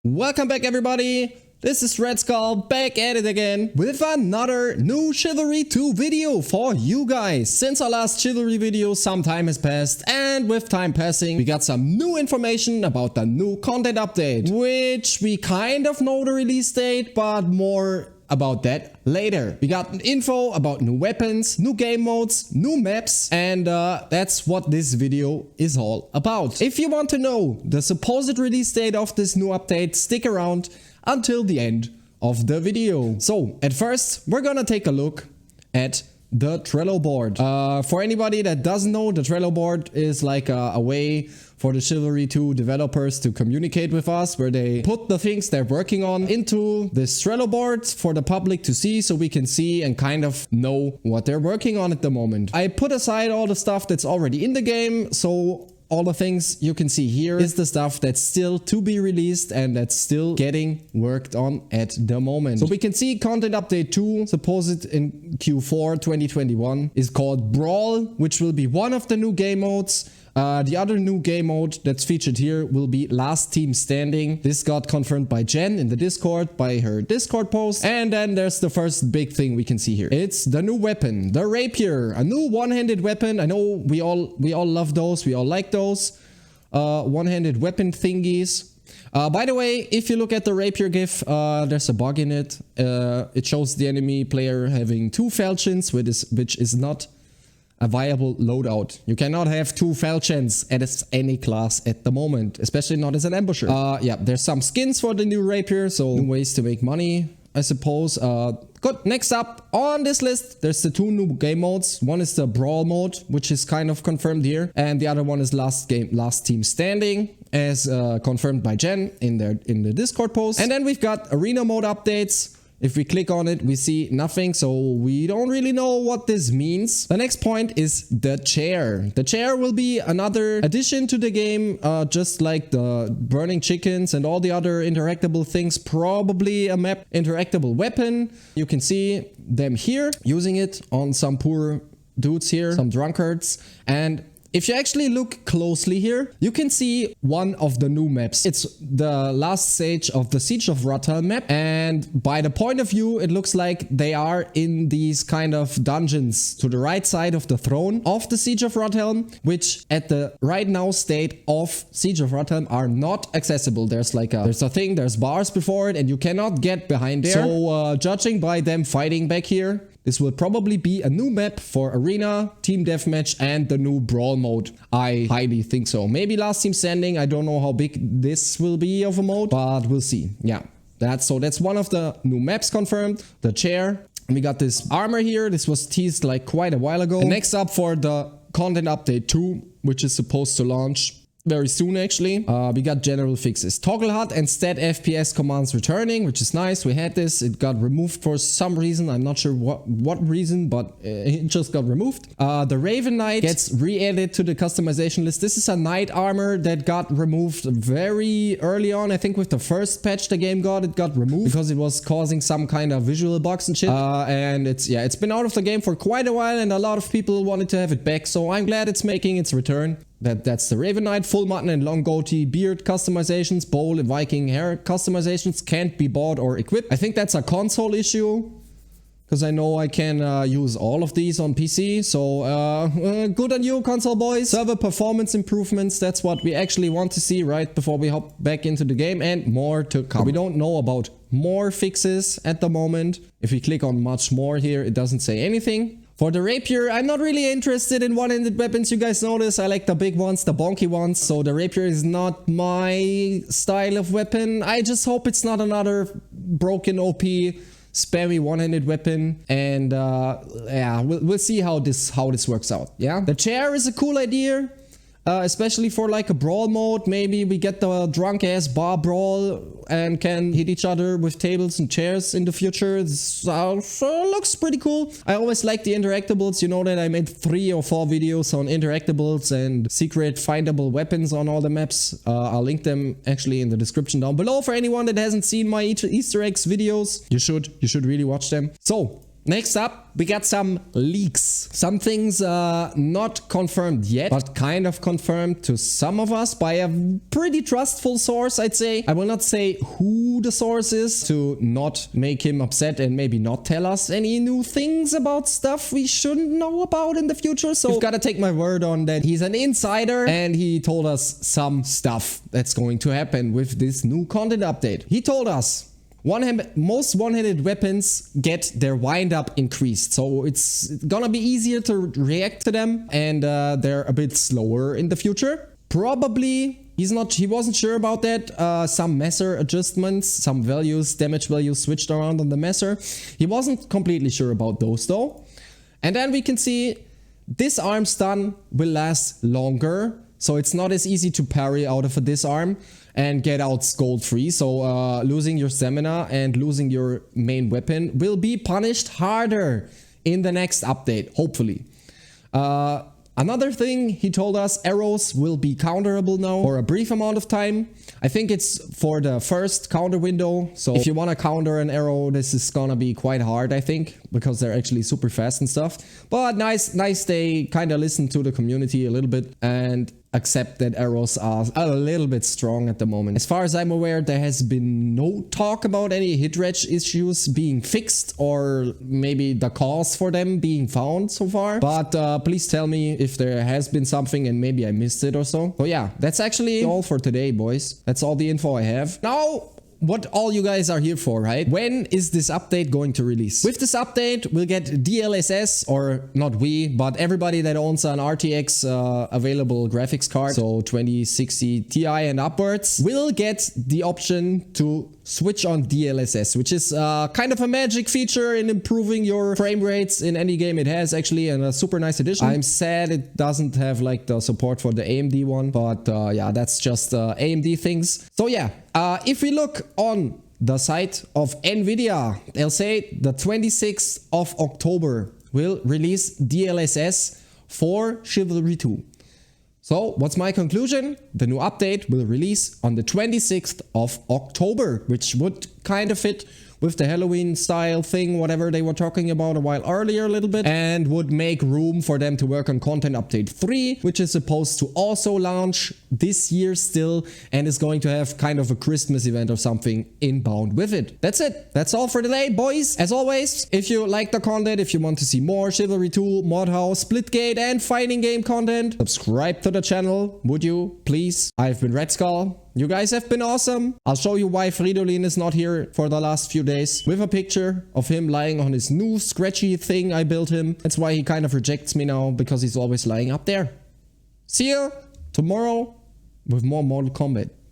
Welcome back everybody, this is Red Skull back at it again with another new Chivalry 2 video for you guys. Since our last Chivalry video some time has passed, and with time passing we got some new information about the new content update, which we kind of know the release date, but more about that later. We got info about new weapons, new game modes, new maps, and that's what this video is all about. If you want to know the supposed release date of this new update, stick around until the end of the video. So at first we're gonna take a look at the Trello board. For anybody that doesn't know, the Trello board is like a way for the Chivalry 2 developers to communicate with us, where they put the things they're working on into this Trello board for the public to see, so we can see and kind of know what they're working on at the moment. I put aside all the stuff that's already in the game, so all the things you can see here is the stuff that's still to be released and that's still getting worked on at the moment. So we can see content update 2, supposed in Q4 2021, is called Brawl, which will be one of the new game modes. The other new game mode that's featured here will be Last Team Standing. This got confirmed by Jen in the Discord, by her Discord post. And then there's the first big thing we can see here. It's the new weapon, the Rapier, a new one-handed weapon. I know we all love those, we all like those one-handed weapon thingies. By the way, if you look at the Rapier GIF, there's a bug in it. It shows the enemy player having 2 falchions, which is not a viable loadout. You cannot have 2 falchions as any class at the moment, especially not as an ambusher. Yeah, there's some skins for the new Rapier, so new ways to make money, I suppose. Good. Next up on this list, there's the 2 new game modes. One is the Brawl Mode, which is kind of confirmed here, and the other one is Last Team Standing, as confirmed by Jen in the Discord post. And then we've got Arena Mode updates. If we click on it, we see nothing, so we don't really know what this means. The next point is the chair. The chair will be another addition to the game, just like the burning chickens and all the other interactable things. Probably a map interactable weapon. You can see them here, using it on some poor dudes here, some drunkards. And if you actually look closely here, you can see one of the new maps. It's the last stage of the Siege of Mordhau map, and by the point of view, it looks like they are in these kind of dungeons to the right side of the throne of the Siege of Mordhau, which at the right now state of Siege of Mordhau are not accessible. There's there's bars before it, and you cannot get behind there. So judging by them fighting back here, this will probably be a new map for Arena, Team Deathmatch, and the new Brawl Mode. I highly think so. Maybe Last Team Standing. I don't know how big this will be of a mode, but we'll see. Yeah, that's one of the new maps confirmed. The chair. And we got this armor here. This was teased like quite a while ago. And next up for the content update 2, which is supposed to launch very soon actually. We got general fixes. Toggle HUD and stat FPS commands returning, which is nice. We had this. It got removed for some reason. I'm not sure what reason, but it just got removed. The Raven Knight gets re-added to the customization list. This is a knight armor that got removed very early on. I think with the first patch the game it got removed because it was causing some kind of visual bugs and shit. And it's been out of the game for quite a while, and a lot of people wanted to have it back. So I'm glad it's making its return. That's the Raven Knight. Full mutton and long goatee beard customizations, bowl and Viking hair customizations can't be bought or equipped. I think that's a console issue, because I know I can use all of these on PC. So good on you, console boys. Server performance improvements, that's what we actually want to see right before we hop back into the game, and more to come. We don't know about more fixes at the moment. If we click on much more here, it doesn't say anything. For the Rapier, I'm not really interested in one-handed weapons. You guys know this. I like the big ones, the bonky ones. So the Rapier is not my style of weapon. I just hope it's not another broken OP spammy one-handed weapon. And yeah, we'll see how this works out. Yeah, the chair is a cool idea. Especially for like a brawl mode. Maybe we get the drunk ass bar brawl and can hit each other with tables and chairs in the future. This looks pretty cool. I always like the interactables. You know that I made 3 or 4 videos on interactables and secret findable weapons on all the maps. I'll link them actually in the description down below for anyone that hasn't seen my Easter eggs videos. You should really watch them. So Next up, we got some leaks. Some things not confirmed yet, but kind of confirmed to some of us by a pretty trustful source, I'd say. I will not say who the source is to not make him upset and maybe not tell us any new things about stuff we shouldn't know about in the future. So you've got to take my word on that he's an insider and he told us some stuff that's going to happen with this new content update. He told us most one-handed weapons get their wind-up increased, so it's gonna be easier to react to them, and they're a bit slower in the future. Probably, he wasn't sure about that. Some messer adjustments, some damage values switched around on the messer. He wasn't completely sure about those though. And then we can see disarm stun will last longer, so it's not as easy to parry out of a disarm and get out scald-free. So losing your stamina and losing your main weapon will be punished harder in the next update, hopefully. Another thing he told us, arrows will be counterable now for a brief amount of time. I think it's for the first counter window. So if you want to counter an arrow, this is gonna be quite hard, I think, because they're actually super fast and stuff. But nice they kind of listen to the community a little bit and accept that arrows are a little bit strong at the moment. As far as I'm aware, there has been no talk about any hit reg issues being fixed or maybe the cause for them being found so far. But please tell me if there has been something and maybe I missed it or so. So yeah, that's actually all for today, boys. That's all the info I have. Now, what all you guys are here for, right? When is this update going to release? With this update, we'll get DLSS, or not we, but everybody that owns an RTX available graphics card, so 2060 Ti and upwards, will get the option to switch on DLSS, which is kind of a magic feature in improving your frame rates in any game it has, actually, and a super nice addition. I'm sad it doesn't have like the support for the AMD one, but yeah, that's just AMD things. So yeah, if we look on the site of Nvidia, they'll say the 26th of October will release DLSS for Chivalry 2. So what's my conclusion? The new update will release on the 26th of October, which would kind of fit with the Halloween style thing, whatever they were talking about a while earlier a little bit, and would make room for them to work on content update 3, which is supposed to also launch this year still, and is going to have kind of a Christmas event or something inbound with it. That's it. That's all for today, boys. As always, if you like the content, if you want to see more Chivalry 2, Mordhau, Splitgate and fighting game content, subscribe to the channel, would you, please? I've been Red Skull. You guys have been awesome. I'll show you why Fridolin is not here for the last few days with a picture of him lying on his new scratchy thing I built him. That's why he kind of rejects me now, because he's always lying up there. See you tomorrow with more Mortal Kombat.